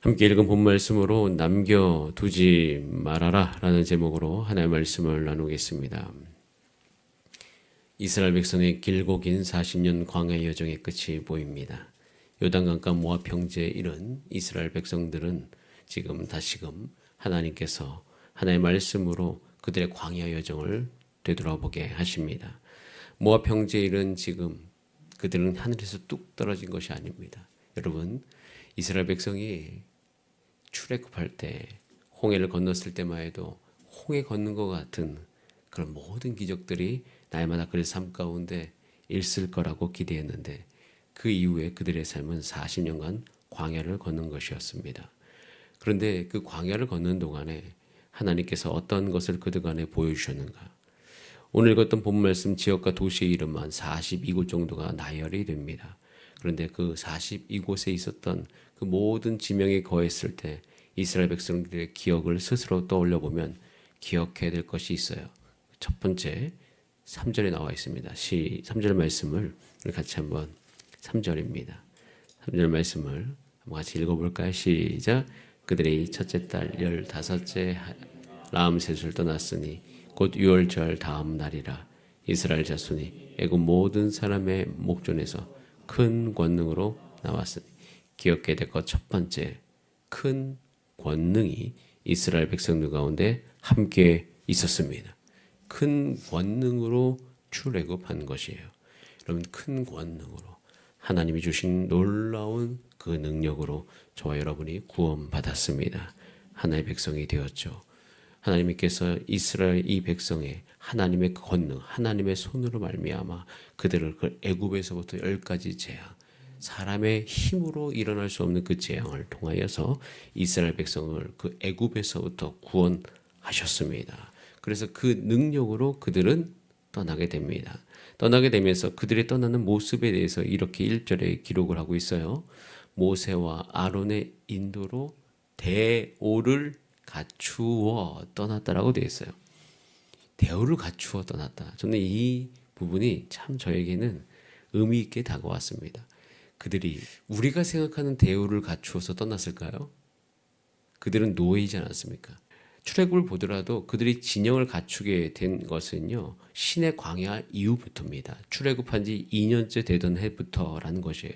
함께 읽은 본 말씀으로 남겨두지 말아라 라는 제목으로 하나의 말씀을 나누겠습니다. 이스라엘 백성의 길고 긴 40년 광야 여정의 끝이 보입니다. 요단강가 모압 평지에 이른 이스라엘 백성들은 지금 다시금 하나님께서 하나의 말씀으로 그들의 광야 여정을 되돌아보게 하십니다. 모압 평지에 이른 지금 그들은 하늘에서 뚝 떨어진 것이 아닙니다. 여러분, 이스라엘 백성이 출애굽할 때 홍해를 건넜을 때만 해도 홍해 걷는 것 같은 그런 모든 기적들이 날마다 그의 삶 가운데 있을 거라고 기대했는데 그 이후에 그들의 삶은 40년간 광야를 걷는 것이었습니다. 그런데 그 광야를 걷는 동안에 하나님께서 어떤 것을 그들 간에 보여주셨는가? 오늘 읽었던 본 말씀 지역과 도시의 이름만 42곳 정도가 나열이 됩니다. 그런데 그 42곳에 있었던 그 모든 지명이 거했을 때 이스라엘 백성들의 기억을 스스로 떠올려 보면 기억해야 될 것이 있어요. 첫 번째 3절에 나와 있습니다. 3절 말씀을 같이 한번 3절입니다. 3절 말씀을 한번 같이 읽어볼까요? 시작. 그들의 첫째 딸 15째 라암셋을 떠났으니 곧 유월절 다음 날이라. 이스라엘 자손이 애굽 모든 사람의 목전에서 큰 권능으로 나왔으니 기억해야 될 것 첫 번째 큰 권능이 이스라엘 백성들 가운데 함께 있었습니다. 큰 권능으로 출애굽한 것이에요. 여러분, 큰 권능으로 하나님이 주신 놀라운 그 능력으로 저와 여러분이 구원받았습니다. 하나님의 백성이 되었죠. 하나님께서 이스라엘 이 백성의 하나님의 권능, 하나님의 손으로 말미암아 그들을 그 애굽에서부터 10가지 재앙, 사람의 힘으로 일어날 수 없는 그 재앙을 통하여서 이스라엘 백성을 그 애굽에서부터 구원하셨습니다. 그래서 그 능력으로 그들은 떠나게 됩니다. 떠나게 되면서 그들이 떠나는 모습에 대해서 이렇게 1절에 기록을 하고 있어요. 모세와 아론의 인도로 대오를 갖추어 떠났다라고 되어 있어요. 대오를 갖추어 떠났다. 저는 이 부분이 참 저에게는 의미 있게 다가왔습니다. 그들이 우리가 생각하는 대우를 갖추어서 떠났을까요? 그들은 노예이지 않았습니까? 출애굽을 보더라도 그들이 진영을 갖추게 된 것은요, 신의 광야 이후부터입니다. 출애굽한 지 2년째 되던 해부터라는 것이에요.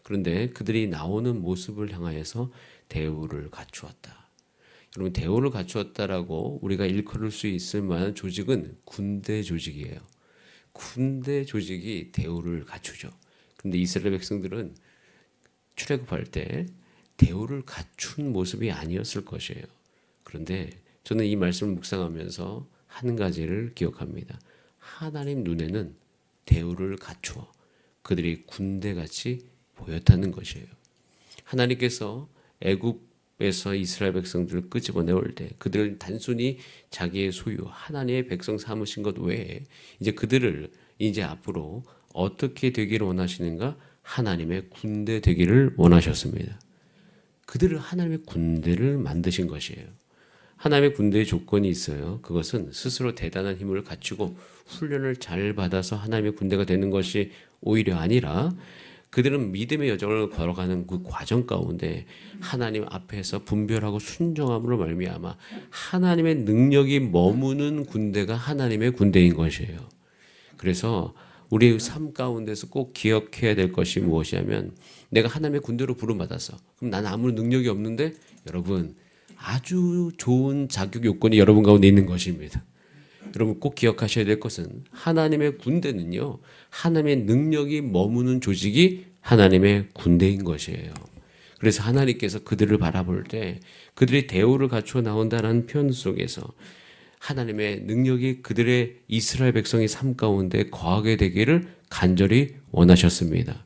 그런데 그들이 나오는 모습을 향하여서 대우를 갖추었다. 여러분, 대우를 갖추었다라고 우리가 일컬을 수 있을 만한 조직은 군대 조직이에요. 군대 조직이 대우를 갖추죠. 그런데 이스라엘 백성들은 출애굽할 때 대우를 갖춘 모습이 아니었을 것이에요. 그런데 저는 이 말씀을 묵상하면서 한 가지를 기억합니다. 하나님 눈에는 대우를 갖추어 그들이 군대같이 보였다는 것이에요. 하나님께서 애굽에서 이스라엘 백성들을 끄집어내올 때 그들을 단순히 자기의 소유 하나님의 백성 삼으신 것 외에 이제 그들을 이제 앞으로 어떻게 되기를 원하시는가? 하나님의 군대 되기를 원하셨습니다. 그들을 하나님의 군대를 만드신 것이에요. 하나님의 군대의 조건이 있어요. 그것은 스스로 대단한 힘을 갖추고 훈련을 잘 받아서 하나님의 군대가 되는 것이 오히려 아니라 그들은 믿음의 여정을 걸어가는 그 과정 가운데 하나님 앞에서 분별하고 순종함으로 말미암아 하나님의 능력이 머무는 군대가 하나님의 군대인 것이에요. 그래서 우리의 삶 가운데서 꼭 기억해야 될 것이 무엇이냐면 내가 하나님의 군대로 부름받았어. 그럼 나는 아무 능력이 없는데 여러분 아주 좋은 자격 요건이 여러분 가운데 있는 것입니다. 여러분 꼭 기억하셔야 될 것은 하나님의 군대는요. 하나님의 능력이 머무는 조직이 하나님의 군대인 것이에요. 그래서 하나님께서 그들을 바라볼 때 그들이 대우를 갖추어 나온다는 표현 속에서 하나님의 능력이 그들의 이스라엘 백성의 삶 가운데 거하게 되기를 간절히 원하셨습니다.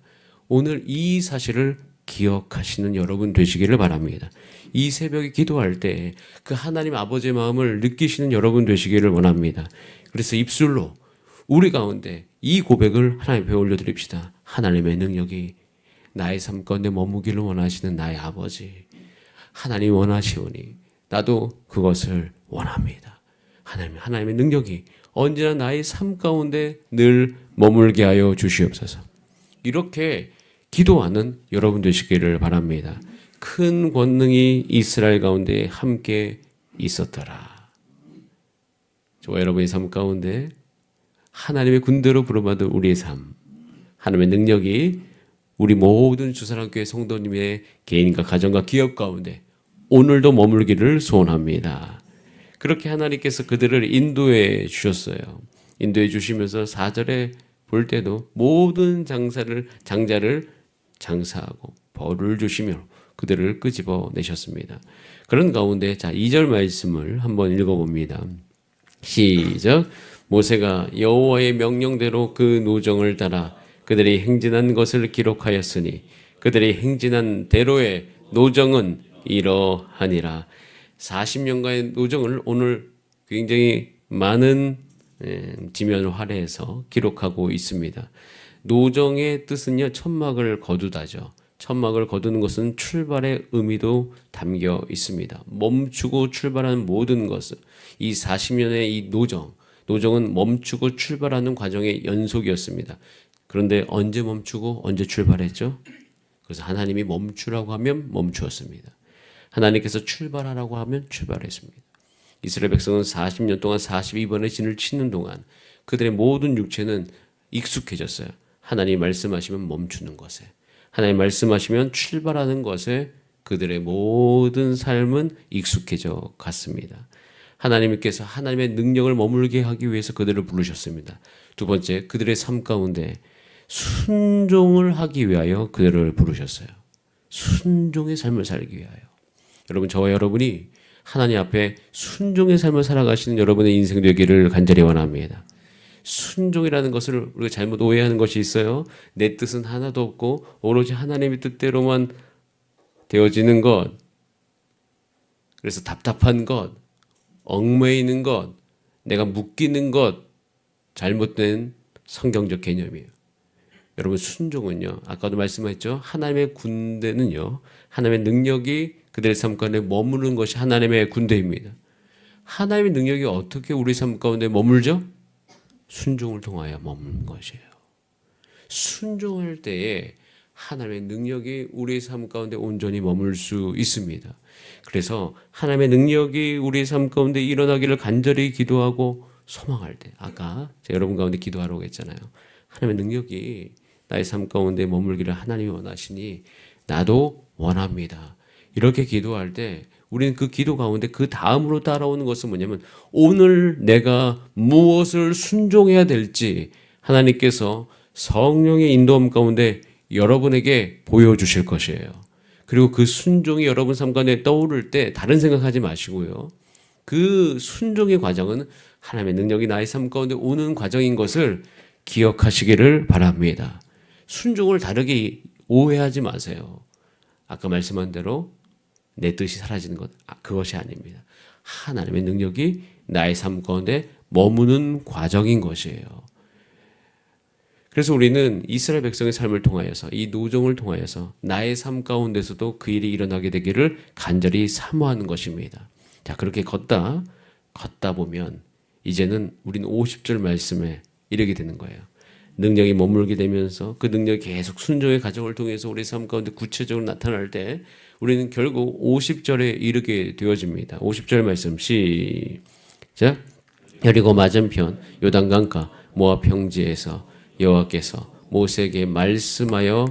오늘 이 사실을 기억하시는 여러분 되시기를 바랍니다. 이 새벽에 기도할 때 그 하나님 아버지의 마음을 느끼시는 여러분 되시기를 원합니다. 그래서 입술로 우리 가운데 이 고백을 하나님 앞에 올려드립시다. 하나님의 능력이 나의 삶 가운데 머무기를 원하시는 나의 아버지 하나님 원하시오니 나도 그것을 원합니다. 하나님의 능력이 언제나 나의 삶 가운데 늘 머물게 하여 주시옵소서. 이렇게 기도하는 여러분 되시기를 바랍니다. 큰 권능이 이스라엘 가운데 함께 있었더라. 저와 여러분의 삶 가운데 하나님의 군대로 부름받은 우리의 삶, 하나님의 능력이 우리 모든 주사랑교회 성도님의 개인과 가정과 기업 가운데 오늘도 머물기를 소원합니다. 그렇게 하나님께서 그들을 인도해 주셨어요. 인도해 주시면서 4절에 볼 때도 모든 장자를 장사하고 벌을 주시며 그들을 끄집어 내셨습니다. 그런 가운데 자 2절 말씀을 한번 읽어봅니다. 시작. 모세가 여호와의 명령대로 그 노정을 따라 그들이 행진한 것을 기록하였으니 그들이 행진한 대로의 노정은 이러하니라. 40년간의 노정을 오늘 굉장히 많은 지면화해서 기록하고 있습니다. 노정의 뜻은요, 천막을 거두다죠. 천막을 거두는 것은 출발의 의미도 담겨 있습니다. 멈추고 출발하는 모든 것을 이 40년의 이 노정은 멈추고 출발하는 과정의 연속이었습니다. 그런데 언제 멈추고 언제 출발했죠? 그래서 하나님이 멈추라고 하면 멈추었습니다. 하나님께서 출발하라고 하면 출발했습니다. 이스라엘 백성은 40년 동안 42번의 진을 치는 동안 그들의 모든 육체는 익숙해졌어요. 하나님 말씀하시면 멈추는 것에, 하나님 말씀하시면 출발하는 것에 그들의 모든 삶은 익숙해져 갔습니다. 하나님께서 하나님의 능력을 머물게 하기 위해서 그들을 부르셨습니다. 두 번째, 그들의 삶 가운데 순종을 하기 위하여 그들을 부르셨어요. 순종의 삶을 살기 위하여. 여러분, 저와 여러분이 하나님 앞에 순종의 삶을 살아가시는 여러분의 인생 되기를 간절히 원합니다. 순종이라는 것을 우리가 잘못 오해하는 것이 있어요. 내 뜻은 하나도 없고 오로지 하나님의 뜻대로만 되어지는 것, 그래서 답답한 것, 얽매이는 것, 내가 묶이는 것, 잘못된 성경적 개념이에요. 여러분, 순종은요, 아까도 말씀했죠. 하나님의 군대는요, 하나님의 능력이 그들의 삶 가운데 머무르는 것이 하나님의 군대입니다. 하나님의 능력이 어떻게 우리 삶 가운데 머물죠? 순종을 통하여 머무는 것이에요. 순종할 때에 하나님의 능력이 우리의 삶 가운데 온전히 머물 수 있습니다. 그래서 하나님의 능력이 우리의 삶 가운데 일어나기를 간절히 기도하고 소망할 때, 아까 제가 여러분 가운데 기도하라고 했잖아요. 하나님의 능력이 나의 삶 가운데 머물기를 하나님이 원하시니 나도 원합니다. 이렇게 기도할 때 우리는 그 기도 가운데 그 다음으로 따라오는 것은 뭐냐면 오늘 내가 무엇을 순종해야 될지 하나님께서 성령의 인도함 가운데 여러분에게 보여주실 것이에요. 그리고 그 순종이 여러분 삶 가운데 떠오를 때 다른 생각하지 마시고요. 그 순종의 과정은 하나님의 능력이 나의 삶 가운데 오는 과정인 것을 기억하시기를 바랍니다. 순종을 다르게 오해하지 마세요. 아까 말씀한 대로 내 뜻이 사라지는 것, 그것이 아닙니다. 하나님의 능력이 나의 삶 가운데 머무는 과정인 것이에요. 그래서 우리는 이스라엘 백성의 삶을 통하여서 이 노정을 통하여서 나의 삶 가운데서도 그 일이 일어나게 되기를 간절히 사모하는 것입니다. 자, 그렇게 걷다 보면 이제는 우리는 50절 말씀에 이르게 되는 거예요. 능력이 머물게 되면서 그 능력이 계속 순종의 과정을 통해서 우리 삶 가운데 구체적으로 나타날 때 우리는 결국 50절에 이르게 되어집니다. 50절 말씀 시작. 여리고 맞은편 요단강가 모압 평지에서 여호와께서 모세에게 말씀하여,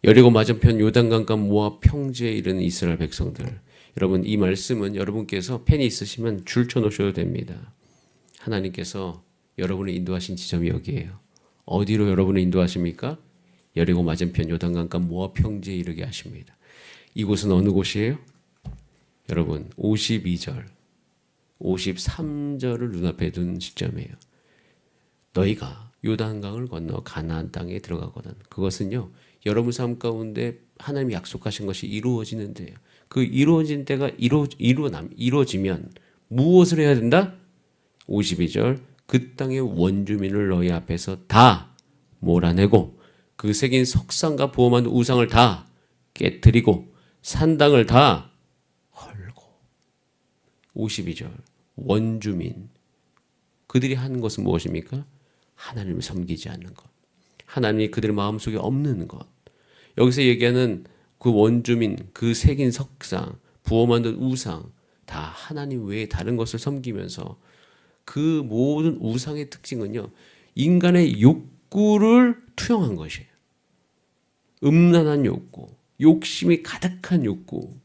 여리고 맞은편 요단강가 모압 평지에 이르는 이스라엘 백성들, 여러분 이 말씀은 여러분께서 펜이 있으시면 줄쳐 놓으셔도 됩니다. 하나님께서 여러분을 인도하신 지점이 여기에요. 어디로 여러분을 인도하십니까? 여리고 맞은편 요단강가 모압 평지에 이르게 하십니다. 이곳은 어느 곳이에요? 여러분 52절, 53절을 눈앞에 둔 시점이에요. 너희가 요단강을 건너 가나안 땅에 들어가거든. 그것은요, 여러분 삶 가운데 하나님이 약속하신 것이 이루어지는 데예요. 그 이루어진 때가 이루어지면 무엇을 해야 된다? 52절, 그 땅의 원주민을 너희 앞에서 다 몰아내고 그 새긴 석상과 보험한 우상을 다 깨뜨리고 산당을 다 헐고. 52절, 원주민, 그들이 하는 것은 무엇입니까? 하나님을 섬기지 않는 것, 하나님이 그들의 마음속에 없는 것. 여기서 얘기하는 그 원주민, 그 새긴 석상, 부어 만든 우상 다 하나님 외에 다른 것을 섬기면서 그 모든 우상의 특징은요, 인간의 욕구를 투영한 것이에요. 음란한 욕구, 욕심이 가득한 욕구,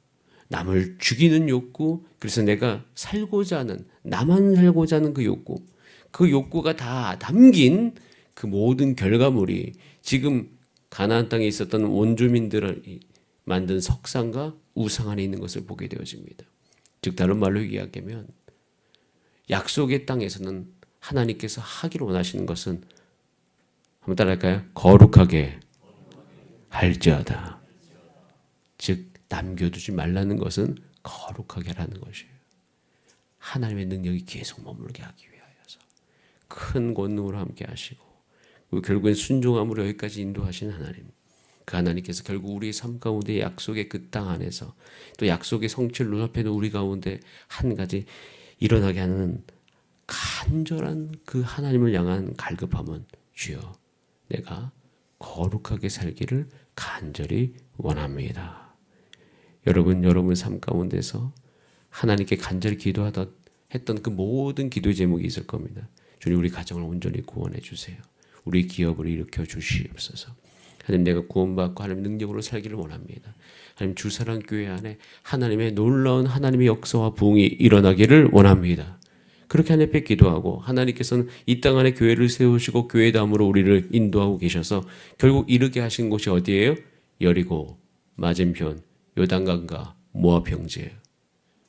남을 죽이는 욕구, 그래서 내가 살고자 하는, 나만 살고자 하는 그 욕구, 그 욕구가 다 담긴 그 모든 결과물이 지금 가나안 땅에 있었던 원주민들을 만든 석상과 우상 안에 있는 것을 보게 되어집니다. 즉 다른 말로 이야기하면 약속의 땅에서는 하나님께서 하기를 원하시는 것은, 한번 따라할까요? 거룩하게 할지어다. 즉 남겨두지 말라는 것은 거룩하게 하라는 것이에요. 하나님의 능력이 계속 머물게 하기 위하여서 큰 권능으로 함께 하시고, 결국엔 순종함으로 여기까지 인도하신 하나님, 그 하나님께서 결국 우리의 삶 가운데 약속의 그 땅 안에서 또 약속의 성취를 눈앞에 놓은 우리 가운데 한 가지 일어나게 하는 간절한 그 하나님을 향한 갈급함은, 주여 내가 거룩하게 살기를 간절히 원합니다. 여러분 삶 가운데서 하나님께 간절히 기도하다 했던 그 모든 기도의 제목이 있을 겁니다. 주님, 우리 가정을 온전히 구원해 주세요. 우리 기업을 일으켜 주시옵소서. 하나님, 내가 구원받고 하나님 능력으로 살기를 원합니다. 하나님, 주사랑교회 안에 하나님의 놀라운 하나님의 역사와 부흥이 일어나기를 원합니다. 그렇게 하나님께 기도하고, 하나님께서는 이 땅 안에 교회를 세우시고 교회 다음으로 우리를 인도하고 계셔서 결국 이르게 하신 곳이 어디예요? 여리고 맞은편 요단강과 모압 형제예요.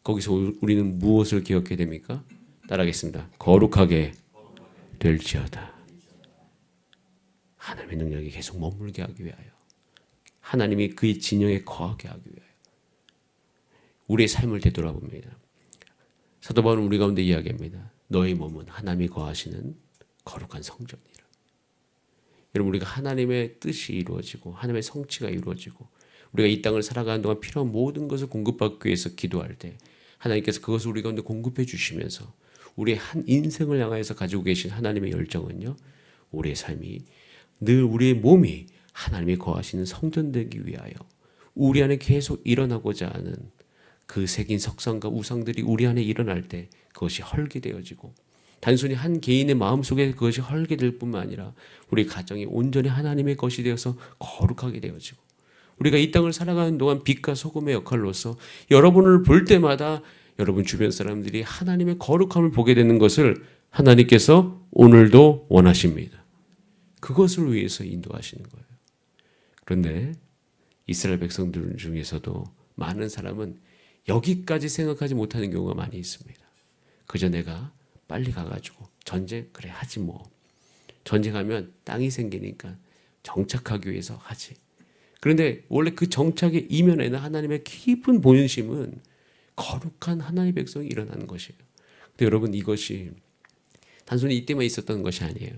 거기서 우리는 무엇을 기억해야 됩니까? 따라하겠습니다. 거룩하게 될지어다. 하나님의 능력이 계속 머물게 하기 위하여, 하나님이 그의 진영에 거하게 하기 위하여 우리의 삶을 되돌아봅니다. 사도 바울은 우리 가운데 이야기합니다. 너의 몸은 하나님이 거하시는 거룩한 성전이라. 여러분, 우리가 하나님의 뜻이 이루어지고 하나님의 성취가 이루어지고 우리가 이 땅을 살아가는 동안 필요한 모든 것을 공급받기 위해서 기도할 때 하나님께서 그것을 우리 가운데 공급해 주시면서 우리의 한 인생을 향하여서 가지고 계신 하나님의 열정은요, 우리의 삶이 늘 우리의 몸이 하나님이 거하시는 성전 되기 위하여 우리 안에 계속 일어나고자 하는 그 새긴 석상과 우상들이 우리 안에 일어날 때 그것이 헐게 되어지고, 단순히 한 개인의 마음속에 그것이 헐게 될 뿐만 아니라 우리 가정이 온전히 하나님의 것이 되어서 거룩하게 되어지고, 우리가 이 땅을 살아가는 동안 빛과 소금의 역할로서 여러분을 볼 때마다 여러분 주변 사람들이 하나님의 거룩함을 보게 되는 것을 하나님께서 오늘도 원하십니다. 그것을 위해서 인도하시는 거예요. 그런데 이스라엘 백성들 중에서도 많은 사람은 여기까지 생각하지 못하는 경우가 많이 있습니다. 그저 내가 빨리 가가지고 전쟁 그래 하지 뭐. 전쟁하면 땅이 생기니까 정착하기 위해서 하지. 그런데 원래 그 정착의 이면에는 하나님의 깊은 본심은 거룩한 하나님의 백성이 일어나는 것이에요. 근데 여러분, 이것이 단순히 이때만 있었던 것이 아니에요.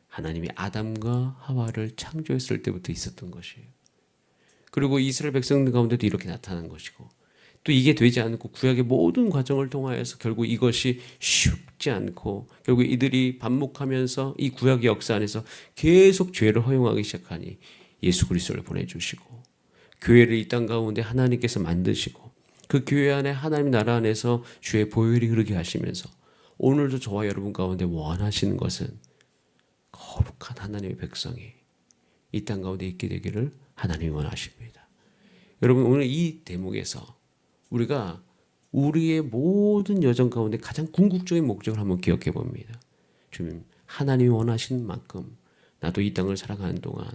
하나님이 아담과 하와를 창조했을 때부터 있었던 것이에요. 그리고 이스라엘 백성들 가운데도 이렇게 나타난 것이고, 또 이게 되지 않고 구약의 모든 과정을 통하여서 결국 이것이 쉽지 않고 결국 이들이 반목하면서 이 구약의 역사 안에서 계속 죄를 허용하기 시작하니 예수 그리스도를 보내주시고 교회를 이 땅 가운데 하나님께서 만드시고 그 교회 안에 하나님 나라 안에서 주의 보혈이 흐르게 하시면서 오늘도 저와 여러분 가운데 원하시는 것은 거룩한 하나님의 백성이 이 땅 가운데 있게 되기를 하나님이 원하십니다. 여러분, 오늘 이 대목에서 우리가 우리의 모든 여정 가운데 가장 궁극적인 목적을 한번 기억해 봅니다. 주님, 하나님이 원하시는 만큼 나도 이 땅을 살아가는 동안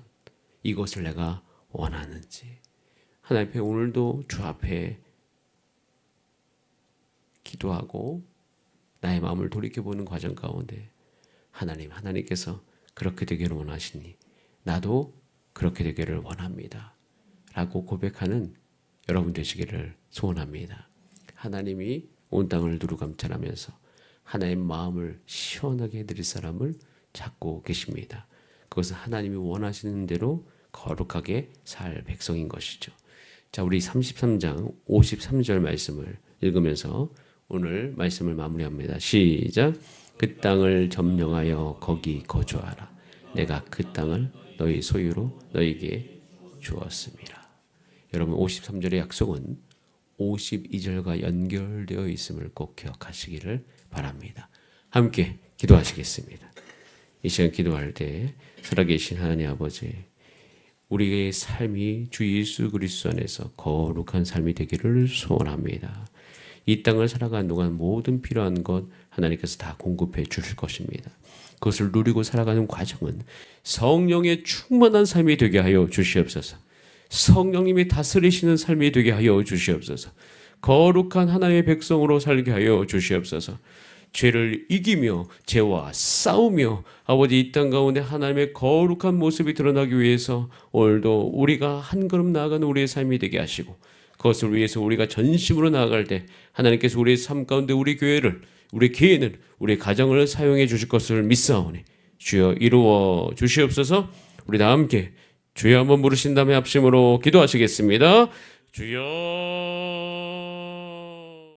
이것을 내가 원하는지, 하나님 앞에 오늘도 주 앞에 기도하고 나의 마음을 돌이켜보는 과정 가운데 하나님께서 그렇게 되기를 원하시니 나도 그렇게 되기를 원합니다 라고 고백하는 여러분 되시기를 소원합니다. 하나님이 온 땅을 두루감찰하면서 하나님의 마음을 시원하게 해드릴 사람을 찾고 계십니다. 그것은 하나님이 원하시는 대로 거룩하게 살 백성인 것이죠. 자, 우리 33장 53절 말씀을 읽으면서 오늘 말씀을 마무리합니다. 시작. 그 땅을 점령하여 거기 거주하라. 내가 그 땅을 너희 소유로 너희에게 주었습니다. 여러분 53절의 약속은 52절과 연결되어 있음을 꼭 기억하시기를 바랍니다. 함께 기도하시겠습니다. 이 시간 기도할 때 살아계신 하나님 아버지, 우리의 삶이 주 예수 그리스도 안에서 거룩한 삶이 되기를 소원합니다. 이 땅을 살아가는 동안 모든 필요한 것 하나님께서 다 공급해 주실 것입니다. 그것을 누리고 살아가는 과정은 성령의 충만한 삶이 되게 하여 주시옵소서. 성령님이 다스리시는 삶이 되게 하여 주시옵소서. 거룩한 하나님의 백성으로 살게 하여 주시옵소서. 죄를 이기며 죄와 싸우며 아버지 이 땅 가운데 하나님의 거룩한 모습이 드러나기 위해서 오늘도 우리가 한 걸음 나아가는 우리의 삶이 되게 하시고, 그것을 위해서 우리가 전심으로 나아갈 때 하나님께서 우리의 삶 가운데 우리 교회를, 우리 개인을, 우리 가정을 사용해 주실 것을 믿사오니 주여 이루어 주시옵소서. 우리 다 함께 주여 한번 부르신 다음에 합심으로 기도하시겠습니다. 주여